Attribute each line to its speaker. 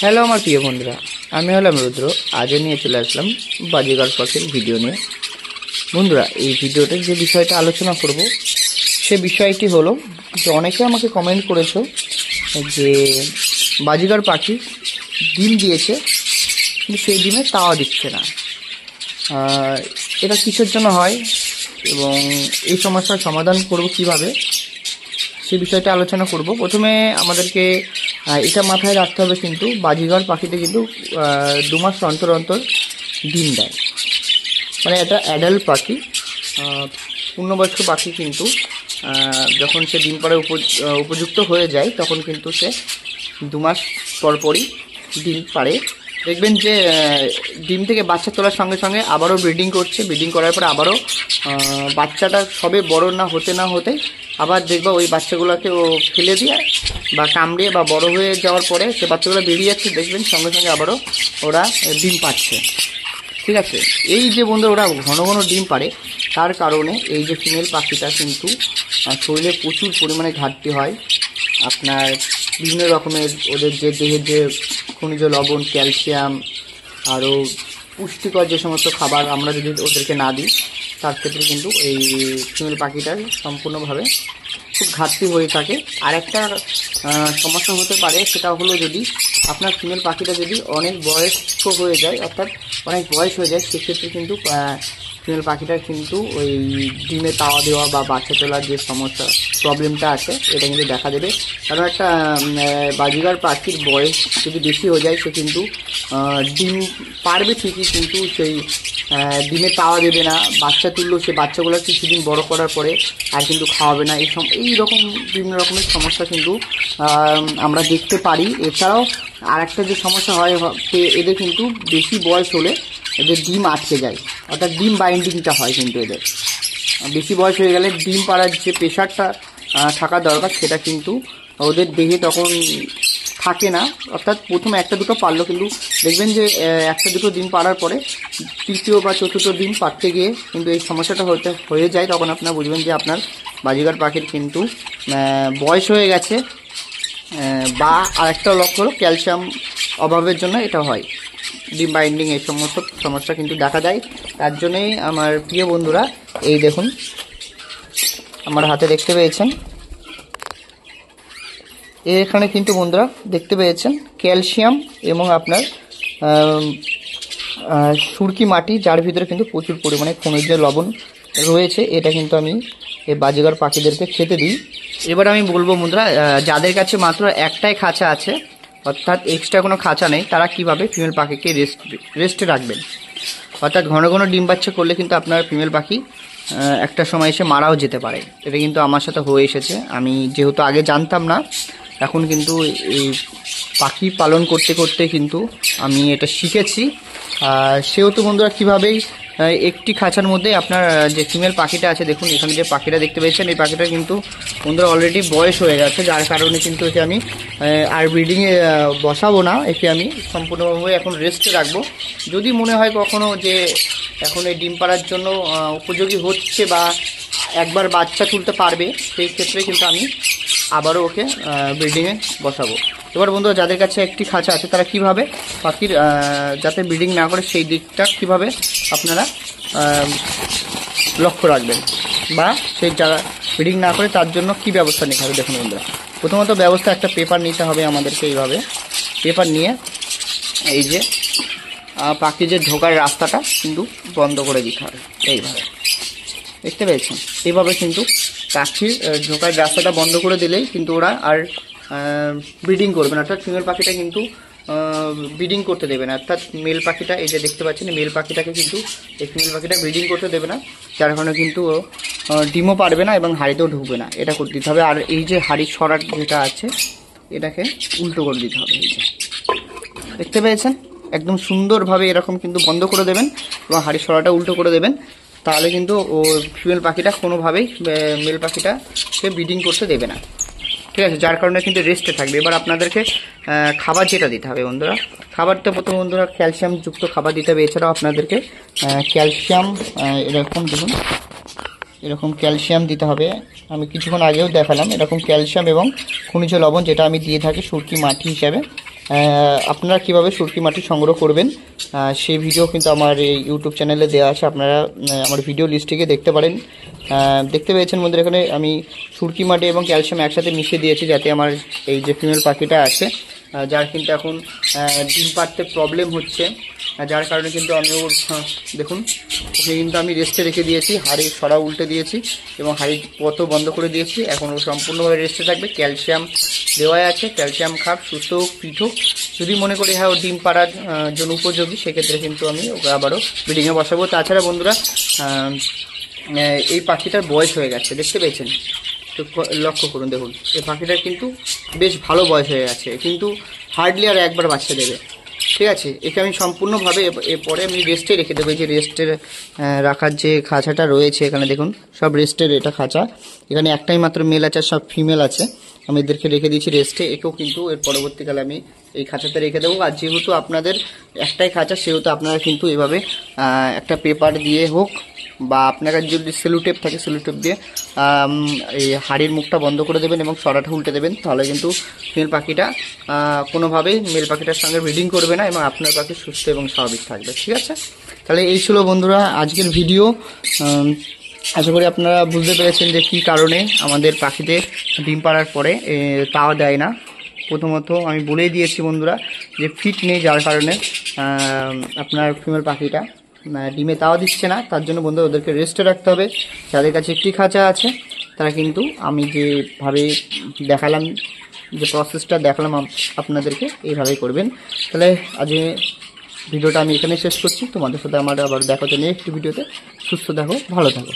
Speaker 1: Hello আমার প্রিয় বন্ধুরা, আমি হলাম রুদ্র। আজও নিয়ে চলে আসলাম বাজিগার পাখির ভিডিও নিয়ে। বন্ধুরা, এই ভিডিওতে যে বিষয়টা আলোচনা করব সে বিষয়টি হলো যে অনেকে আমাকে কমেন্ট করেছো যে বাজিগার পাখি ডিম দিয়েছে কিন্তু সেই ডিমে তাওয়া দিচ্ছে না। এটা কিসের জন্য হয় এবং এই সমস্যার সমাধান করব কিভাবে, সেই বিষয়টা আলোচনা করব। প্রথমে আমাদেরকে এটা মাথায় রাখতে হবে কিন্তু বাজিঘর পাখিতে কিন্তু 2 মাস অন্তর অন্তর ডিম দেয়। মানে এটা অ্যাডাল্ট পাখি, পূর্ণবয়স্ক পাখি কিন্তু যখন সে ডিম পাড়ার উপযুক্ত হয়ে যায় তখন কিন্তু সে 2 মাস পরপরই ডিম পাড়ে। দেখবেন যে ডিম থেকে বাচ্চা তোলার সঙ্গে সঙ্গে আবারও ব্রিডিং করছে, ব্রিডিং করার পরে আবারও বাচ্চাটা সবে বড় না হতে আবার দেখবা ওই বাচ্চাগুলোকে ও ফেলে দিয়ে বা কামড়িয়ে বা বড় হয়ে যাওয়ার পরে সে বাচ্চাগুলো বেরিয়ে যাচ্ছে, দেখবেন সঙ্গে সঙ্গে আবারও ওরা ডিম পাচ্ছে। ঠিক আছে, এই যে বন্ধু ওরা ঘন ঘন ডিম পাড়ে তার কারণে এই যে ফিমেল পাখিটা কিন্তু শরীরে প্রচুর পরিমাণে ঘাটতি হয়। আপনার বিভিন্ন রকমের ওদের যে দেহের যে খনিজ লবণ, ক্যালসিয়াম আরও পুষ্টিকর যে সমস্ত খাবার আমরা যদি ওদেরকে না দিই তার ক্ষেত্রে কিন্তু এই ফিমেল পাখিটার সম্পূর্ণভাবে খুব ঘাটতি হয়ে থাকে। আর একটা সমস্যা হতে পারে, সেটা হলো যদি আপনার ফিমেল পাখিটা যদি অনেক বয়স্ক হয়ে যায়, অর্থাৎ অনেক বয়স হয়ে যায়, সেক্ষেত্রে কিন্তু ফিমেল পাখিটার কিন্তু ওই ডিমে তাওয়া দেওয়া বা বাচ্চা তোলার যে সমস্যা প্রবলেমটা আছে এটা কিন্তু দেখা দেবে। কারণ একটা বাজিগার পাখির বয়স যদি বেশি হয়ে যায় সে কিন্তু ডিম পারবে ঠিকই, কিন্তু সেই ডিমে তাওয়া দেবে না। বাচ্চা তুললেও সে বাচ্চাগুলো কিছুদিন বড় করার পরে আর কিন্তু খাওয়াবে না। এই রকম বিভিন্ন রকমের সমস্যা কিন্তু আমরা দেখতে পারি। এছাড়াও আর একটা যে সমস্যা হয়, এদের কিন্তু বেশি বয়স হলে এদের ডিম আটকে যায়, অর্থাৎ ডিম বাইন্ডিংটা হয়। কিন্তু এদের বেশি বয়স হয়ে গেলে ডিম পাড়ার যে প্রেশারটা থাকা দরকার সেটা কিন্তু ওদের দেহে তখন থাকে না। অর্থাৎ প্রথমে একটা দুটো পারলো, কিন্তু দেখবেন যে একটা দুটো ডিম পাড়ার পরে তৃতীয় বা চতুর্থ ডিম পাড়তে গিয়ে কিন্তু এই সমস্যাটা হয়ে যায়। তখন আপনারা বুঝবেন যে আপনার বাজিগার পাখির কিন্তু বয়স হয়ে গেছে। বা আরেকটা লক্ষ্য হলো ক্যালসিয়াম অভাবের জন্য এটা হয়, ডিম বাইন্ডিং এই সমস্ত সমস্যা কিন্তু দেখা যায়। তার জন্যই আমার প্রিয় বন্ধুরা, এই দেখুন আমার হাতে দেখতে পেয়েছেন, এখানে কিন্তু বন্ধুরা দেখতে পেয়েছেন ক্যালসিয়াম এবং আপনার সুরকি মাটি, যার ভিতরে কিন্তু প্রচুর পরিমাণে খনিজ লবণ রয়েছে। এটা কিন্তু আমি এই বাজিগার পাখিদেরকে খেতে দিই। এবার আমি বলবো বন্ধুরা, যাদের কাছে মাত্র একটাই খাঁচা আছে, অর্থাৎ এক্সট্রা কোনো খাঁচা নেই, তারা কিভাবে ফিমেল পাখিকে রেস্টে রাখবেন। অর্থাৎ ঘন ঘন ডিম বাচ্চা করলে কিন্তু আপনার ফিমেল পাখি একটা সময় এসে মারাও যেতে পারে। এটা কিন্তু আমার সাথে হয়ে এসেছে। আমি যেহেতু আগে জানতাম না, এখন কিন্তু এই পাখি পালন করতে করতে কিন্তু আমি এটা শিখেছি। সেহেতু বন্ধুরা কীভাবেই একটি খাঁচার মধ্যে আপনার যে ফিমেল পাখিটা আছে, দেখুন এখানে যে পাখিটা দেখতে পেয়েছেন, এই পাখিটা কিন্তু বন্ধুরা অলরেডি বয়স হয়ে গেছে, যার কারণে কিন্তু একে আমি আর ব্রিডিংয়ে বসাবো না। একে আমি সম্পূর্ণভাবে এখন রেস্টে রাখবো। যদি মনে হয় কখনো যে এখন এই ডিম পাড়ার জন্য উপযোগী হচ্ছে বা একবার বাচ্চা তুলতে পারবে, সেই ক্ষেত্রে কিন্তু আমি আবারও ওকে ব্রিডিংয়ে বসাবো। এবার বন্ধুরা, যাদের কাছে একটি খাঁচা আছে তারা কিভাবে পাখির যাতে ব্রিডিং না করে সেই দিকটা কিভাবে আপনারা লক্ষ্য রাখবেন বা সেই জায়গা ব্রিডিং না করে তার জন্য কি ব্যবস্থা নিতে হবে। দেখুন বন্ধুরা, প্রথমত ব্যবস্থা একটা পেপার নিতে হবে আমাদেরকে। এইভাবে পেপার নিয়ে এই যে পাখির যে ঢোকার রাস্তাটা কিন্তু বন্ধ করে দিতে হবে। এইভাবে দেখতে পেয়েছেন, এইভাবে কিন্তু পাখির ঢোকার রাস্তাটা বন্ধ করে দিলেই কিন্তু ওরা আর ব্রিডিং করবে না, অর্থাৎ ফিমেল পাখিটা কিন্তু ব্রিডিং করতে দেবে না। অর্থাৎ মেল পাখিটা, এই যে দেখতে পাচ্ছেন মেল পাখিটাকে কিন্তু এই ফিমেল পাখিটা ব্রিডিং করতে দেবে না, যার কারণে কিন্তু ডিমও পারবে না এবং হাঁড়িতেও ঢুকবে না। এটা করে দিতে হবে। আর এই যে হাঁড়ির ছড়াট যেটা আছে এটাকে উল্টো করে দিতে হবে। এই যে দেখতে পেয়েছেন, একদম সুন্দরভাবে এরকম কিন্তু বন্ধ করে দেবেন এবং হাঁড়ির ছড়াটা উল্টো করে দেবেন। তাহলে কিন্তু ও ফিমেল পাখিটা কোনোভাবেই মেল পাখিটা সে ব্রিডিং করতে দেবে না। ঠিক আছে, যার কারণে কিন্তু রেস্টে থাকবে। এবার আপনাদেরকে খাবার যেটা দিতে হবে বন্ধুরা, খাবারটা প্রথম বন্ধুরা ক্যালসিয়াম যুক্ত খাবার দিতে হবে। এছাড়াও আপনাদেরকে ক্যালসিয়াম এরকম দেখুন, এরকম ক্যালসিয়াম দিতে হবে। আমি কিছুক্ষণ আগেও দেখালাম এরকম ক্যালসিয়াম এবং খনিজ লবণ, যেটা আমি দিয়ে থাকি সুরকি মাটি হিসাবে। আপনারা কিভাবে শুটকি মাটি সংগ্রহ করবেন সেই ভিডিও কিন্তু আমার এই ইউটিউব চ্যানেলে দেওয়া আছে, আপনারা আমার ভিডিও লিস্ট থেকে দেখতে পারেন। দেখতে পেয়েছেন বন্ধুরা, এখানে আমি শুটকি মাটি এবং ক্যালসিয়াম একসাথে মিশিয়ে দিয়েছি, যাতে আমার এই যে ফিমেল পাখিটা আছে যার কিন্তু এখন ডিম পাড়তে প্রবলেম হচ্ছে, যার কারণে কিন্তু আমি ওর দেখুন ওকে কিন্তু আমি রেস্টে রেখে দিয়েছি, হাড়ির সরা উল্টে দিয়েছি এবং হাড়ির পথও বন্ধ করে দিয়েছি। এখন ও সম্পূর্ণভাবে রেস্টে থাকবে, ক্যালসিয়াম দেওয়াই আছে, ক্যালসিয়াম খাক, সুস্থ হোক, ফিট হোক। যদি মনে করি হ্যাঁ ও ডিম পাড়ার জন্য উপযোগী, সেক্ষেত্রে কিন্তু আমি ওকে আবারও ব্রিডিংয়ে বসাবো। তাছাড়া বন্ধুরা এই পাখিটার বয়স হয়ে গেছে, দেখতে পেয়েছেন তো, লক্ষ্য করুন, দেখুন এই পাখিটার কিন্তু বেশ ভালো বয়স হয়ে গেছে, কিন্তু হার্ডলি আর একবার বাচ্চা দেবে। ঠিক আছে, একে আমি সম্পূর্ণভাবে এরপরে আমি রেস্টে রেখে দেবো। এই যে রেস্টের রাখার যে খাঁচাটা রয়েছে এখানে দেখুন, সব রেস্টের এটা খাঁচা, এখানে একটাই মাত্র মেল আছে, সব ফিমেল আছে। আমি এদেরকে রেখে দিয়েছি রেস্টে, একেও কিন্তু এর পরবর্তীকালে আমি এই খাঁচাতে রেখে দেবো। আর যেহেতু আপনাদের একটাই খাঁচা, সেহেতু আপনারা কিন্তু এভাবে একটা পেপার দিয়ে হোক বা আপনার কাছে যদি সেলুটেপ থাকে সেলুটেপ দিয়ে এই হাড়ির মুখটা বন্ধ করে দেবেন এবং সরাটা উল্টে দেবেন, তাহলে কিন্তু ফিমেল পাখিটা কোনোভাবেই মেল পাখিটার সঙ্গে ব্রিডিং করবে না এবং আপনার পাখি সুস্থ এবং স্বাভাবিক থাকবে। ঠিক আছে, তাহলে এই ছিল বন্ধুরা আজকের ভিডিও। আশা করি আপনারা বুঝতে পেরেছেন যে কী কারণে আমাদের পাখিতে ডিম পাড়ার পরে তাও দেয় না। প্রথমত আমি বলেই দিয়েছি বন্ধুরা যে ফিট নেই, যার কারণে আপনার ফিমেল পাখিটা ডিমে তাওয়া দিচ্ছে না। তার জন্য বন্ধু ওদেরকে রেস্টে রাখতে হবে। যাদের কাছে একটি খাঁচা আছে তারা কিন্তু আমি যেভাবে দেখালাম, যে প্রসেসটা দেখালাম আপনাদেরকে, এইভাবেই করবেন। তাহলে আজ ভিডিওটা আমি এখানে শেষ করছি। তোমাদের সাথে আমার আবার দেখা হচ্ছে নেক্সট ভিডিওতে। সুস্থ থাকো, ভালো থাকো।